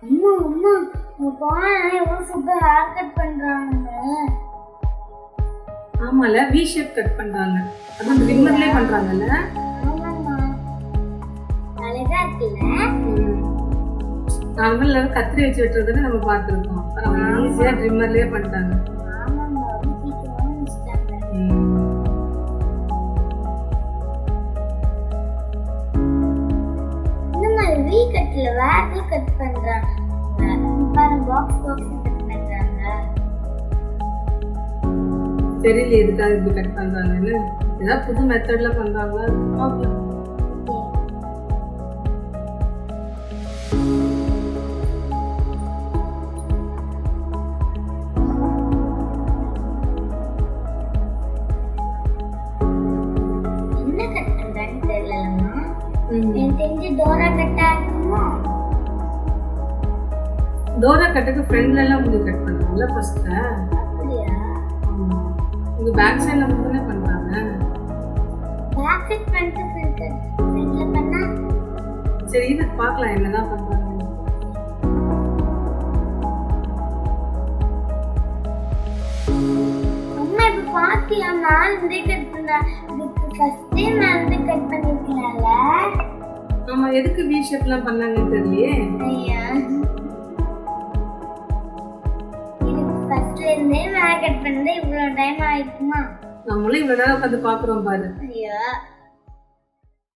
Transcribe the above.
அம்மா அம்மா போனா எவ்வளவு சூப்பர் ஹேர் கட் பண்றாங்க. ஆமால வி ஷேப் கட் பண்றாங்க. அது ட்ரிம்மர்லயே பண்றாங்கல்ல. ஆமாம்மா அழகா இருக்குல்ல. நார்மலா கத்திரி வச்சு வெட்டுறதுன்னு நம்ம பார்த்துருக்கோம். அவங்க ஈஸியா ட்ரிம்மர்லயே பண்ணிட்டாங்க. ஆமாம்மா சீக்கிரமா முடிச்சிட்டாங்க. இந்த மாதிரி வி கட்ல வேற கட் பண்றாங்க. பாரு பாக்ஸ் பாக்ஸ் கட் பண்றாங்க. தெரியல எதுக்காக இப்படி கட் பண்றாங்கன்னு. ஏதாவது புது மெத்தட்ல பண்றாங்களா பார்க்கலாம். என்ன கட் பண்றாங்கன்னு தெரியலம்மா. எனக்கு தெரிஞ்சு டோரா கட்டா இருக்குமா? டோரா கட்டுக்கு ஃப்ரண்ட்ல எல்லாம் முடி கட் பண்றாங்கல்ல ஃபர்ஸ்ட். அப்படியா? இது பேக் சைடுல மட்டும் தான் பண்றாங்க. பேக் கட் பண்ணிட்டு ஃப்ரண்ட்ல பண்ணா சரி இது பார்க்கலாம் என்னதான் பண்றாங்க. அம்மா இப்ப பாத்தியா மேல இருந்தே கட் பண்றா. இதுக்கு ஃபர்ஸ்ட் டைம் மேல இருந்து கட் பண்ணிருக்கீங்கல்ல. ஆமா எதுக்கு வி ஷேப்லாம் பண்ணாங்கன்னு தெரியலையே. ஐயா இதுக்கு ஃபர்ஸ்ட்ல இருந்தே மேல கட் பண்ணது இவ்வளவு டைம் ஆயிடுமா? நம்மளும் இவ்வளவு நேரம் உட்காந்து பாக்குறோம் பாரு. ஐயா